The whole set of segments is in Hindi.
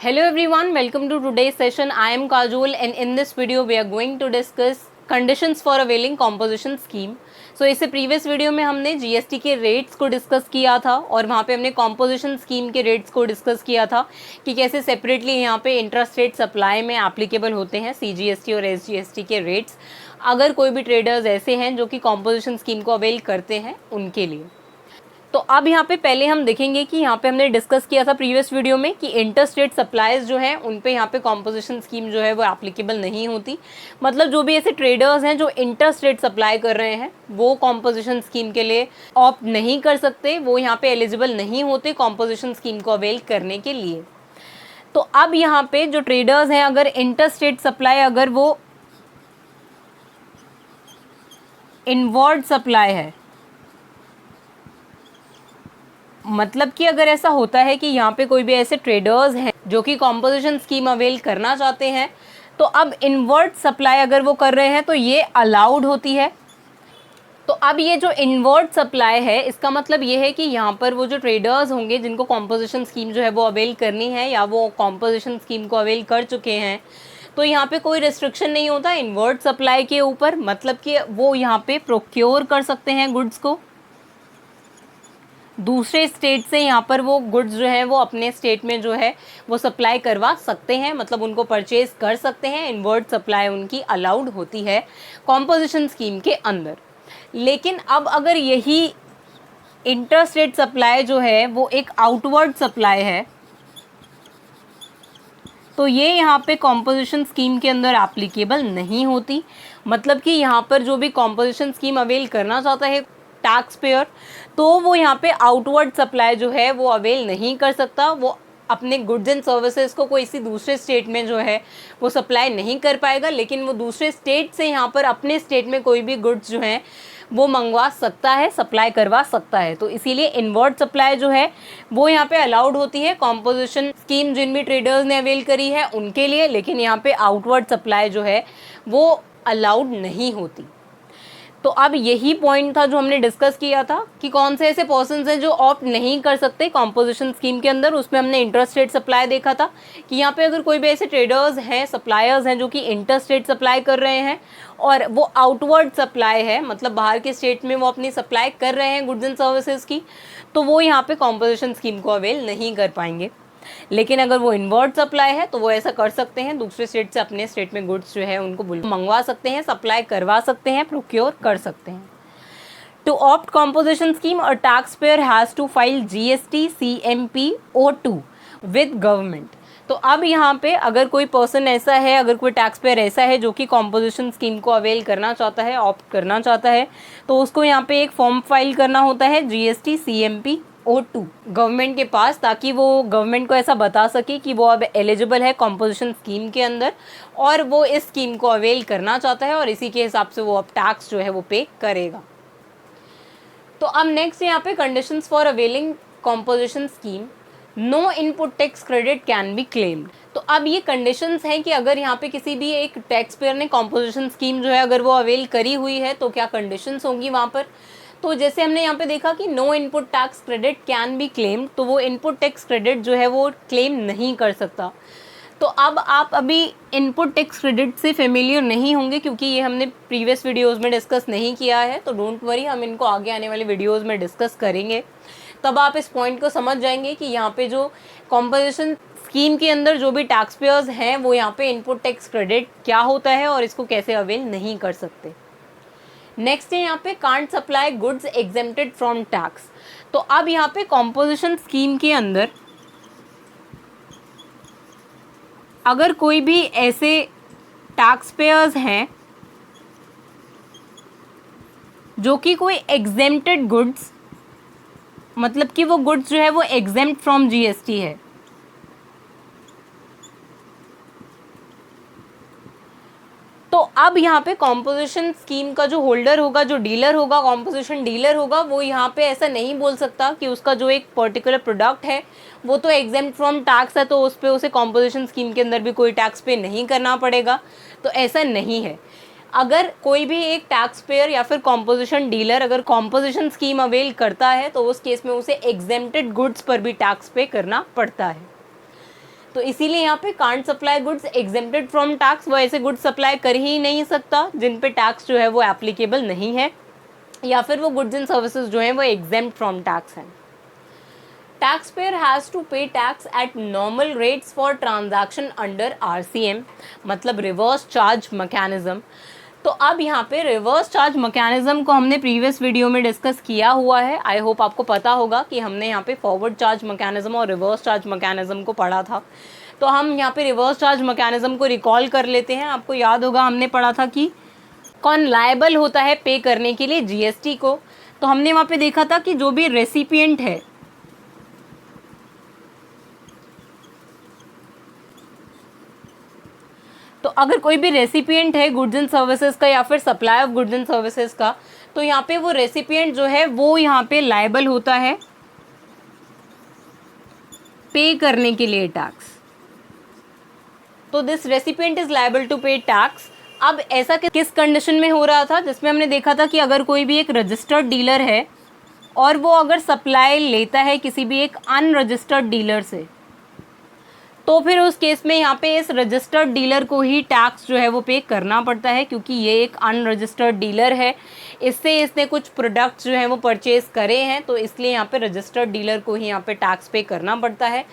Hello everyone, welcome to today's session. I am Kajol and in this video we are going to discuss conditions for availing composition scheme. So इससे प्रीवियस वीडियो में हमने जीएसटी के रेट्स को डिस्कस किया था और वहाँ पे हमने कॉम्पोजिशन स्कीम के रेट्स को डिस्कस किया था कि कैसे सेपरेटली यहाँ पे इंट्रास्ट रेट सप्लाई में एप्लीकेबल होते हैं सीजीएसटी और एसजीएसटी के रेट्स, अगर कोई भी ट्रेडर्स ऐसे हैं जो कि कॉम्पोजिशन स्कीम को अवेल करते हैं उनके लिए। तो अब यहाँ पे पहले हम देखेंगे कि यहाँ पे हमने डिस्कस किया था प्रीवियस वीडियो में कि इंटरस्टेट सप्लाईज जो हैं उन पे यहाँ पे कॉम्पोजिशन स्कीम जो है वो एप्लीकेबल नहीं होती। मतलब जो भी ऐसे ट्रेडर्स हैं जो इंटरस्टेट सप्लाई कर रहे हैं वो कॉम्पोजिशन स्कीम के लिए ऑप्ट नहीं कर सकते, वो यहाँ पे एलिजिबल नहीं होते कॉम्पोजिशन स्कीम को अवेल करने के लिए। तो अब यहाँ पे जो ट्रेडर्स हैं अगर इंटरस्टेट सप्लाई अगर वो इनवर्ड सप्लाई है, मतलब कि अगर ऐसा होता है कि यहाँ पे कोई भी ऐसे ट्रेडर्स हैं जो कि कॉम्पोजिशन स्कीम अवेल करना चाहते हैं, तो अब इनवर्ट सप्लाई अगर वो कर रहे हैं तो ये अलाउड होती है। तो अब ये जो इनवर्ट सप्लाई है इसका मतलब ये है कि यहाँ पर वो जो ट्रेडर्स होंगे जिनको कॉम्पोजिशन स्कीम जो है वो अवेल करनी है या वो कॉम्पोजिशन स्कीम को अवेल कर चुके हैं, तो यहाँ पे कोई रिस्ट्रिक्शन नहीं होता इनवर्ट सप्लाई के ऊपर। मतलब कि वो यहाँ पे प्रोक्योर कर सकते हैं गुड्स को दूसरे स्टेट से, यहाँ पर वो गुड्स जो है वो अपने स्टेट में जो है वो सप्लाई करवा सकते हैं, मतलब उनको परचेज कर सकते हैं। इनवर्ट सप्लाई उनकी अलाउड होती है कॉम्पोजिशन स्कीम के अंदर। लेकिन अब अगर यही इंटरस्टेट सप्लाई जो है वो एक आउटवर्ड सप्लाई है तो ये यहाँ पे कॉम्पोजिशन स्कीम के अंदर एप्लीकेबल नहीं होती। मतलब कि यहाँ पर जो भी कॉम्पोजिशन स्कीम अवेल करना चाहता है टैक्स पेयर, तो वो यहाँ पे आउटवर्ड सप्लाई जो है वो अवेल नहीं कर सकता। वो अपने गुड्स एंड सर्विसेज को कोई दूसरे स्टेट में जो है वो सप्लाई नहीं कर पाएगा, लेकिन वो दूसरे स्टेट से यहाँ पर अपने स्टेट में कोई भी गुड्स जो हैं वो मंगवा सकता है, सप्लाई करवा सकता है। तो इसीलिए इनवर्ट सप्लाई जो है वो यहाँ पे अलाउड होती है कॉम्पोजिशन स्कीम जिन भी ट्रेडर्स ने अवेल करी है उनके लिए, लेकिन यहाँ पे आउटवर्ड सप्लाई जो है वो अलाउड नहीं होती। तो अब यही पॉइंट था जो हमने डिस्कस किया था कि कौन से ऐसे पर्सन्स हैं जो ऑप्ट नहीं कर सकते कॉम्पोजिशन स्कीम के अंदर। उसमें हमने इंटरस्टेट सप्लाई देखा था कि यहाँ पे अगर कोई भी ऐसे ट्रेडर्स हैं, सप्लायर्स हैं जो कि इंटरस्टेट सप्लाई कर रहे हैं और वो आउटवर्ड सप्लाई है, मतलब बाहर के स्टेट में वो अपनी सप्लाई कर रहे हैं गुड्स एंड सर्विसेज की, तो वो यहाँ पे कॉम्पोजिशन स्कीम को अवेल नहीं कर पाएंगे। लेकिन अगर वो इनवर्ट सप्लाई है तो वो ऐसा कर सकते हैं, दूसरे स्टेट से अपने स्टेट में गुड्स जो है उनको मंगवा सकते हैं, सप्लाई करवा सकते हैं, प्रोक्योर कर सकते हैं। टू ऑप्ट कॉम्पोजिशन स्कीम और tax payer has to file GST CMP O2 with government. तो अब यहाँ पे अगर कोई पर्सन ऐसा है, अगर कोई टैक्स पेयर ऐसा है जो कि कॉम्पोजिशन स्कीम को अवेल करना चाहता है, ऑप्ट करना चाहता है, तो उसको यहाँ पे एक फॉर्म फाइल करना होता है GST CMP O2 गवर्नमेंट के पास, ताकि वो गवर्नमेंट को ऐसा बता सके कि वो अब एलिजिबल है कॉम्पोजिशन स्कीम के अंदर और वो इस स्कीम को अवेल करना चाहता है और इसी के हिसाब से वो अब टैक्स जो है वो पे करेगा। तो अब नेक्स्ट यहाँ पे conditions for availing composition scheme, no input tax credit can be claimed. तो अब ये कंडीशंस हैं कि अगर यहाँ पे किसी भी एक टैक्स पेयर ने कॉम्पोजिशन स्कीम जो है अगर वो अवेल करी हुई है तो क्या कंडीशंस होंगी वहाँ पर। तो जैसे हमने यहाँ पे देखा कि no input tax credit can be claimed, तो वो इनपुट टैक्स क्रेडिट जो है वो क्लेम नहीं कर सकता। तो अब आप अभी इनपुट टैक्स क्रेडिट से फेमिलियर नहीं होंगे क्योंकि ये हमने प्रीवियस वीडियोस में डिस्कस नहीं किया है, तो डोंट वरी, हम इनको आगे आने वाले वीडियोस में डिस्कस करेंगे। तब आप इस पॉइंट को समझ जाएंगे कि यहाँ पे जो कॉम्पोजिशन स्कीम के अंदर जो भी टैक्स पेयर्स हैं वो यहाँ पे इनपुट टैक्स क्रेडिट क्या होता है और इसको कैसे अवेल नहीं कर सकते। नेक्स्ट है यहाँ पे can't supply goods exempted from tax. तो अब यहाँ पे कॉम्पोजिशन स्कीम के अंदर अगर कोई भी ऐसे टैक्स पेयर्स हैं जो कि कोई एग्जेम्प्टेड गुड्स, मतलब कि वो गुड्स जो है वो एग्जेम्प्ट फ्रॉम जीएसटी है, तो अब यहाँ पे कॉम्पोजिशन स्कीम का जो होल्डर होगा, जो डीलर होगा, कॉम्पोजिशन डीलर होगा, वो यहाँ पे ऐसा नहीं बोल सकता कि उसका जो एक पर्टिकुलर प्रोडक्ट है वो तो एग्जेम्प्ट फ्रॉम टैक्स है तो उस पर उसे कॉम्पोजिशन स्कीम के अंदर भी कोई टैक्स पे नहीं करना पड़ेगा। तो ऐसा नहीं है। अगर कोई भी एक टैक्स पेयर या फिर कॉम्पोजिशन डीलर अगर कॉम्पोजिशन स्कीम अवेल करता है तो उस केस में उसे एग्जेम्प्टेड गुड्स पर भी टैक्स पे करना पड़ता है। तो इसीलिए यहाँ पे can't supply goods exempted from tax, वो ऐसे गुड्स सप्लाई कर ही नहीं सकता जिन पे टैक्स जो है वो एप्लीकेबल नहीं है, या फिर वो गुड्स एंड सर्विसेज जो हैं वो एग्जेम्प्ट फ्रॉम टैक्स हैं। Taxpayer has to pay tax at normal rates for transaction under RCM, मतलब रिवर्स चार्ज मैकेनिज्म। तो अब यहाँ पे रिवर्स चार्ज मैकेनिज्म को हमने प्रीवियस वीडियो में डिस्कस किया हुआ है। आई होप आपको पता होगा कि हमने यहाँ पे फॉरवर्ड चार्ज मैकेनिज्म और रिवर्स चार्ज मैकेनिज्म को पढ़ा था। तो हम यहाँ पे रिवर्स चार्ज मैकेनिज्म को रिकॉल कर लेते हैं। आपको याद होगा हमने पढ़ा था कि कौन लायबल होता है पे करने के लिए जीएसटी को। तो हमने वहाँ पे देखा था कि जो भी रेसिपिएंट है, तो अगर कोई भी रेसिपिएंट है गुड्स एंड सर्विसेज का या फिर supply of goods and services का, तो यहाँ पे वो रेसिपिएंट जो है वो यहाँ पे लायबल होता है पे करने के लिए टैक्स। तो this recipient is liable to pay tax. अब ऐसा किस कंडीशन में हो रहा था, जिसमें हमने देखा था कि अगर कोई भी एक रजिस्टर्ड डीलर है और वो अगर सप्लाई लेता है किसी भी एक अनरजिस्टर्ड डीलर से, तो फिर उस केस में यहाँ पे इस रजिस्टर्ड डीलर को ही टैक्स जो है वो पे करना पड़ता है, क्योंकि ये एक अनरजिस्टर्ड डीलर है, इसने कुछ प्रोडक्ट्स जो हैं वो परचेज करे हैं, तो इसलिए यहाँ पे रजिस्टर्ड डीलर को ही यहाँ पे टैक्स पे करना पड़ता है।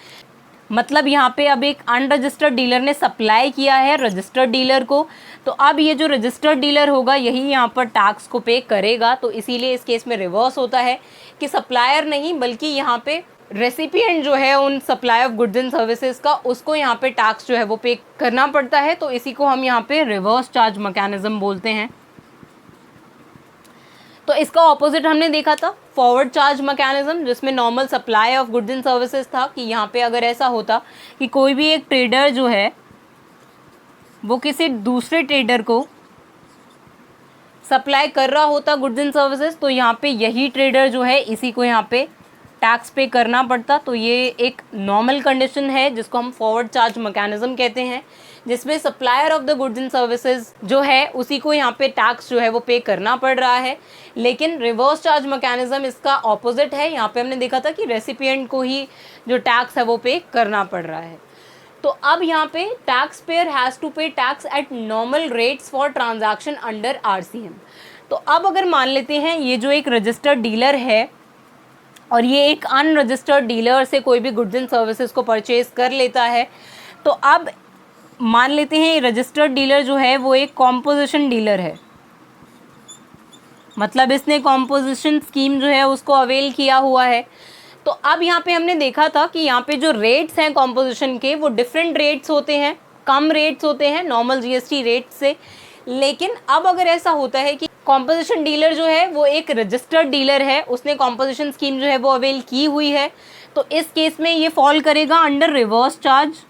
मतलब यहाँ पे अब एक अनरजिस्टर्ड डीलर ने सप्लाई किया है रजिस्टर्ड डीलर को, तो अब ये जो रजिस्टर्ड डीलर होगा यही यहाँ पर टैक्स को पे करेगा। तो इसीलिए इस केस में रिवर्स होता है कि सप्लायर नहीं बल्कि यहाँ पे रेसिपिएंट जो है उन supply of goods and services का, उसको यहाँ पे टैक्स जो है वो पे करना पड़ता है। तो इसी को हम यहाँ पे रिवर्स चार्ज मैकेनिज्म बोलते हैं। तो इसका ऑपोजिट हमने देखा था फॉरवर्ड चार्ज मैकेनिज्म, जिसमें normal supply of goods and services था कि यहाँ पे अगर ऐसा होता कि कोई भी एक ट्रेडर जो है वो किसी दूसरे ट्रेडर को सप्लाई कर रहा होता गुड्स एंड सर्विसेज, तो यहाँ पे यही ट्रेडर जो है इसी को यहाँ पे टैक्स पे करना पड़ता। तो ये एक नॉर्मल कंडीशन है जिसको हम फॉरवर्ड चार्ज मैकेनिज्म कहते हैं, जिसमें supplier of the goods and services जो है उसी को यहाँ पे टैक्स जो है वो पे करना पड़ रहा है। लेकिन रिवर्स चार्ज मैकेनिज्म इसका ऑपोजिट है। यहाँ पे हमने देखा था कि रेसिपिएंट को ही जो टैक्स है वो पे करना पड़ रहा है। तो अब यहाँ पे tax payer has to pay tax at normal rates for transaction under RCM। तो अब अगर मान लेते हैं ये जो एक रजिस्टर्ड डीलर है और ये एक अनरजिस्टर्ड डीलर से कोई भी गुड्स एंड सर्विसेज को परचेज कर लेता है, तो अब मान लेते हैं ये रजिस्टर्ड डीलर जो है वो एक कॉम्पोजिशन डीलर है, मतलब इसने कॉम्पोजिशन स्कीम जो है उसको अवेल किया हुआ है। तो अब यहाँ पे हमने देखा था कि यहाँ पे जो रेट्स हैं कॉम्पोजिशन के वो डिफरेंट रेट्स होते हैं, कम रेट्स होते हैं नॉर्मल जीएसटी रेट से। लेकिन अब अगर ऐसा होता है कि कॉम्पोजिशन डीलर जो है वो एक रजिस्टर्ड डीलर है, उसने कॉम्पोजिशन स्कीम जो है वो अवेल की हुई है, तो इस केस में ये फॉल करेगा अंडर रिवर्स चार्ज।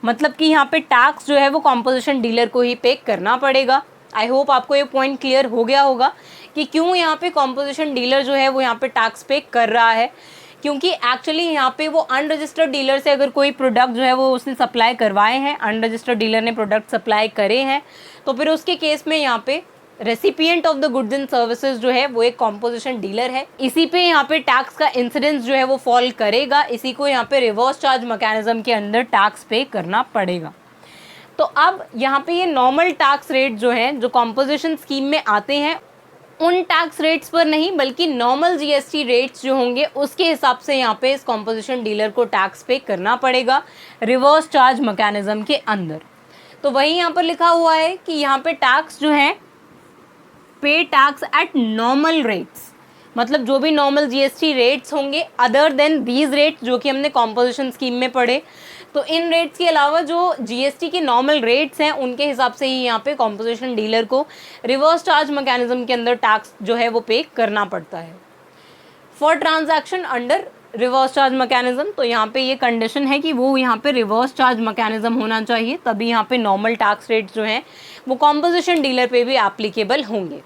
मतलब कि यहाँ पे टैक्स जो है वो कॉम्पोजिशन डीलर को ही पे करना पड़ेगा। आई होप आपको ये पॉइंट क्लियर हो गया होगा कि क्यों यहाँ पे कॉम्पोजिशन डीलर जो है वो यहाँ पे टैक्स पे कर रहा है, क्योंकि एक्चुअली यहाँ पे वो अनरजिस्टर्ड डीलर से अगर कोई प्रोडक्ट जो है वो उसने सप्लाई करवाए हैं, अनरजिस्टर्ड डीलर ने प्रोडक्ट सप्लाई करे हैं, तो फिर उसके केस में यहाँ पे recipient of the goods and services जो है वो एक कॉम्पोजिशन डीलर है, इसी पे यहाँ पे टैक्स का इंसिडेंस जो है वो फॉल करेगा, इसी को यहाँ पे रिवर्स चार्ज मैकेनिज्म के अंदर टैक्स पे करना पड़ेगा। तो अब यहाँ पे ये नॉर्मल टैक्स रेट जो है जो कॉम्पोजिशन स्कीम में आते हैं उन टैक्स रेट्स पर नहीं बल्कि नॉर्मल जीएसटी रेट्स जो होंगे उसके हिसाब से यहाँ पे इस कॉम्पोजिशन डीलर को टैक्स पे करना पड़ेगा रिवर्स चार्ज मैकेनिज्म के अंदर। तो वही यहाँ पर लिखा हुआ है कि यहाँ पे टैक्स जो है पे टैक्स एट नॉर्मल रेट्स, मतलब जो भी नॉर्मल जीएसटी रेट्स होंगे अदर देन दीज रेट्स जो कि हमने कॉम्पोजिशन स्कीम में पढ़े, तो इन रेट्स के अलावा जो जीएसटी के नॉर्मल रेट्स हैं उनके हिसाब से ही यहाँ पे कॉम्पोजिशन डीलर को रिवर्स चार्ज मैकेनिज्म के अंदर टैक्स जो है वो पे करना पड़ता है for transaction under reverse charge mechanism. तो यहाँ पे ये कंडीशन है कि वो यहाँ पे रिवर्स चार्ज मैकेनिज्म होना चाहिए, तभी यहाँ पे नॉर्मल टैक्स रेट्स जो हैं वो कॉम्पोजिशन डीलर पे भी एप्लीकेबल होंगे।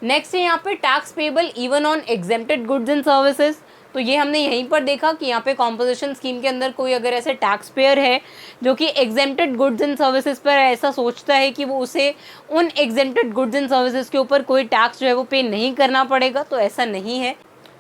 नेक्स्ट है यहाँ पे tax payable even on exempted goods and services. तो ये हमने यहीं पर देखा कि यहाँ पे कॉम्पोजिशन स्कीम के अंदर कोई अगर ऐसे टैक्स पेयर है जो कि एग्जेम्प्टेड गुड्स एंड सर्विसेज पर ऐसा सोचता है कि वो उसे उन एग्जेम्प्टेड गुड्स एंड सर्विसेज के ऊपर कोई टैक्स जो है वो पे नहीं करना पड़ेगा, तो ऐसा नहीं है।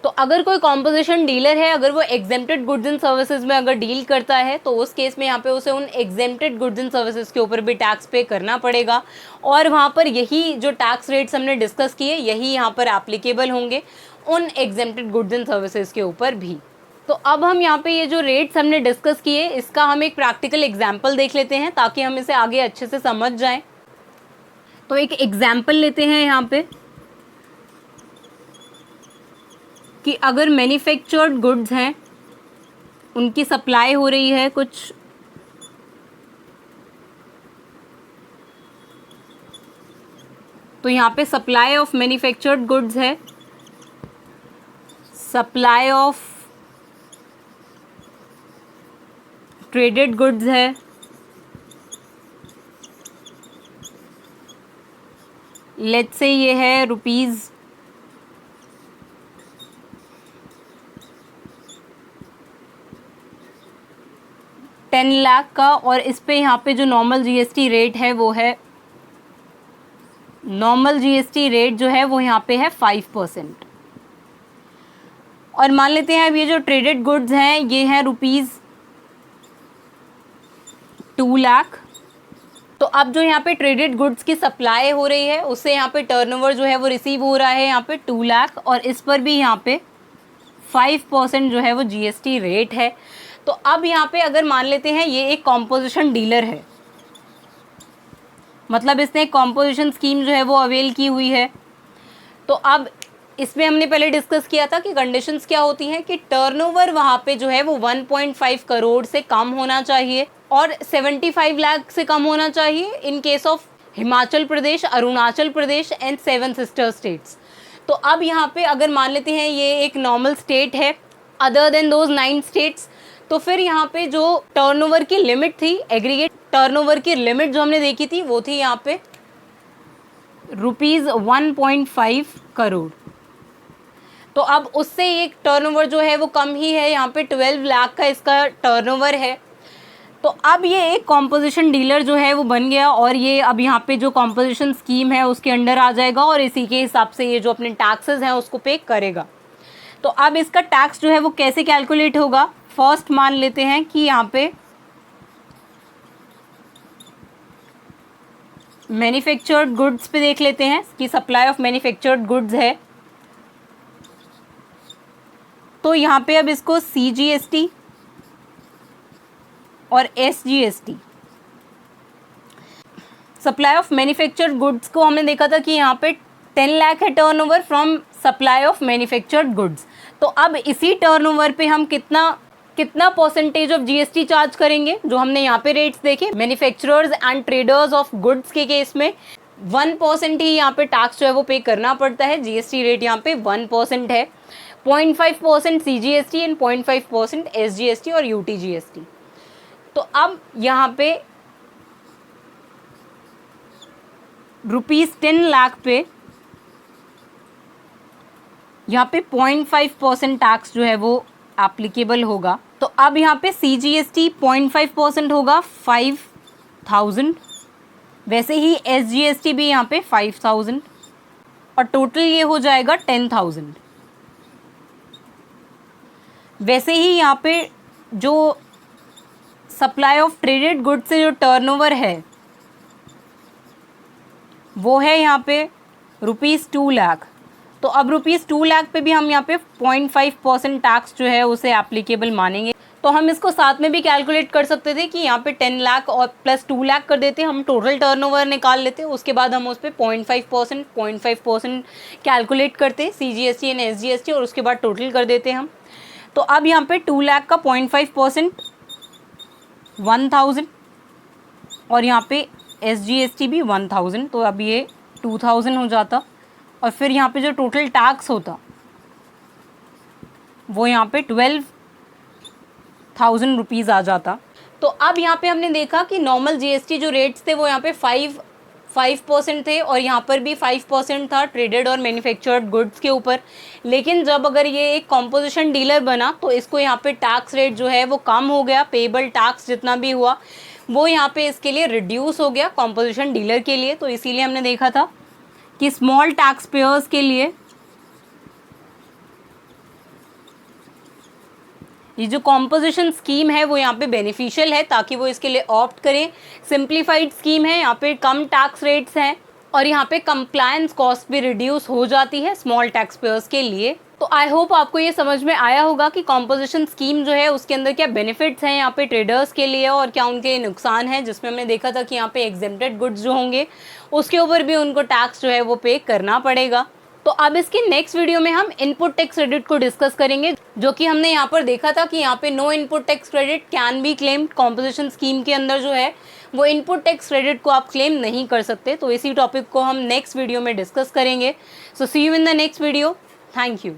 तो अगर कोई कॉम्पोजिशन डीलर है, अगर वो एग्जेम्प्टेड गुड्स एंड सर्विसेज में अगर डील करता है, तो उस केस में यहाँ पे उसे उन एग्जेम्प्टेड गुड्स एंड सर्विसेज के ऊपर भी टैक्स पे करना पड़ेगा, और वहाँ पर यही जो टैक्स रेट्स हमने डिस्कस किए यही यहाँ पर एप्लीकेबल होंगे उन एग्जेम्प्टेड गुड्स एंड सर्विसेज के ऊपर भी। तो अब हम यहाँ पे ये जो रेट्स हमने डिस्कस किए इसका हम एक प्रैक्टिकल एग्जाम्पल देख लेते हैं ताकि हम इसे आगे अच्छे से समझ जाएं। तो एक एग्जाम्पल लेते हैं यहाँ पे कि अगर मैन्युफैक्चर्ड गुड्स हैं, उनकी सप्लाई हो रही है कुछ, तो यहाँ पे सप्लाई ऑफ मैन्युफैक्चर्ड गुड्स है, सप्लाई ऑफ ट्रेडेड गुड्स है, लेट्स से ये है रुपीज़ 10 लाख का, और इस पे यहाँ पे जो नॉर्मल जीएसटी रेट है वो है, नॉर्मल जीएसटी रेट जो है वो यहाँ पे है 5%। और मान लेते हैं अब ये जो ट्रेडेड गुड्स हैं ये हैं रुपीज़ 2 लाख। तो अब जो यहाँ पे ट्रेडेड गुड्स की सप्लाई हो रही है उससे यहाँ पे टर्नओवर जो है वो रिसीव हो रहा है यहाँ पे 2 लाख, और इस पर भी यहाँ पे 5% जो है वो जीएसटी रेट है। तो अब यहाँ पे अगर मान लेते हैं ये एक कॉम्पोजिशन डीलर है, मतलब इसने एक कॉम्पोजिशन स्कीम जो है वो अवेल की हुई है, तो अब इसमें हमने पहले डिस्कस किया था कि कंडीशंस क्या होती हैं कि टर्नओवर वहाँ पे जो है वो 1.5 करोड़ से कम होना चाहिए और 75 लाख से कम होना चाहिए in case of Himachal Pradesh, Arunachal Pradesh and 7 sister states. तो अब यहाँ पे अगर मान लेते हैं ये एक नॉर्मल स्टेट है अदर देन दोज 9 स्टेट्स, तो फिर यहाँ पे जो टर्नओवर की लिमिट थी, एग्रीगेट टर्नओवर की लिमिट जो हमने देखी थी वो थी यहाँ पे रुपीज़ 1.5 करोड़। तो अब उससे एक टर्नओवर जो है वो कम ही है, यहाँ पे 12 लाख का इसका टर्नओवर है। तो अब ये एक कॉम्पोजिशन डीलर जो है वो बन गया, और ये अब यहाँ पे जो कॉम्पोजिशन स्कीम है उसके अंडर आ जाएगा और इसी के हिसाब से ये जो अपने टैक्सेस हैं उसको पे करेगा। तो अब इसका टैक्स जो है वो कैसे कैलकुलेट होगा, फर्स्ट मान लेते हैं कि यहाँ पे मैन्युफैक्चर्ड गुड्स पे देख लेते हैं कि सप्लाई ऑफ मैन्युफैक्चर्ड गुड्स है, तो यहाँ पे अब इसको CGST और SGST, supply of manufactured goods को हमने देखा था कि यहाँ पे 10 लाख है turnover from supply of manufactured goods. तो अब इसी टर्नओवर पे हम कितना परसेंटेज ऑफ जीएसटी चार्ज करेंगे, जो हमने यहाँ पे रेट्स देखे manufacturers and traders of goods के केस में 1% ही यहाँ पे टैक्स जो है वो पे करना पड़ता है। जीएसटी रेट यहाँ पे 1% है, 0.5% CGST एंड 0.5% SGST और UTGST। तो अब यहाँ पे रुपीज़ 10 लाख पे यहाँ पे 0.5% टैक्स जो है वो एप्लीकेबल होगा। तो अब यहाँ पे CGST 0.5% होगा 5,000, वैसे ही SGST भी यहाँ पे 5,000, और टोटल ये हो जाएगा 10,000। वैसे ही यहाँ पे जो सप्लाई ऑफ ट्रेडेड गुड्स से जो टर्नओवर है वो है यहाँ पे रुपीज़ 2 लाख। तो अब रुपीज़ 2 लाख पे भी हम यहाँ पे 0.5% टैक्स जो है उसे एप्लीकेबल मानेंगे। तो हम इसको साथ में भी कैलकुलेट कर सकते थे कि यहाँ पे 10 लाख और प्लस 2 लाख कर देते, हम टोटल टर्नओवर निकाल लेते, उसके बाद हम उस पर 0.5% कैलकुलेट करते CGST एंड SGST, और उसके बाद टोटल कर देते हम। तो अब यहाँ पे 2 लाख का 0.5% 1,000, और यहाँ पे SGST भी 1,000, तो अब ये 2,000 हो जाता, और फिर यहाँ पे जो टोटल टैक्स होता वो यहाँ पे 12,000 रुपीज़ आ जाता। तो अब यहाँ पे हमने देखा कि नॉर्मल जीएसटी जो रेट्स थे वो यहाँ पे 5% थे, और यहाँ पर भी 5% था ट्रेडेड और मैन्युफैक्चर्ड गुड्स के ऊपर। लेकिन जब अगर ये एक कॉम्पोजिशन डीलर बना तो इसको यहाँ पे टैक्स रेट जो है वो कम हो गया, पेएबल टैक्स जितना भी हुआ वो यहाँ पे इसके लिए रिड्यूस हो गया कॉम्पोजिशन डीलर के लिए। तो इसीलिए हमने देखा था कि स्मॉल टैक्स पेयर्स के लिए ये जो कॉम्पोजिशन स्कीम है वो यहाँ पे बेनिफिशियल है ताकि वो इसके लिए ऑप्ट करें। सिंप्लीफाइड स्कीम है, यहाँ पे कम टैक्स रेट्स हैं और यहाँ पे कंप्लायंस कॉस्ट भी रिड्यूस हो जाती है स्मॉल टैक्स पेयर्स के लिए। तो आई होप आपको ये समझ में आया होगा कि कॉम्पोजिशन स्कीम जो है उसके अंदर क्या बेनिफिट्स हैं यहाँ पे ट्रेडर्स के लिए और क्या उनके नुकसान हैं, जिसमें हमने देखा था कि यहाँ पे एग्जेम्प्टेड गुड्स जो होंगे उसके ऊपर भी उनको टैक्स जो है वो पे करना पड़ेगा। तो अब इसकी नेक्स्ट वीडियो में हम इनपुट टैक्स क्रेडिट को डिस्कस करेंगे, जो कि हमने यहाँ पर देखा था कि यहाँ पे no input tax credit can be claimed. Composition scheme के अंदर जो है वो इनपुट टैक्स क्रेडिट को आप क्लेम नहीं कर सकते। तो इसी टॉपिक को हम नेक्स्ट वीडियो में डिस्कस करेंगे। So see you in the next video. Thank you.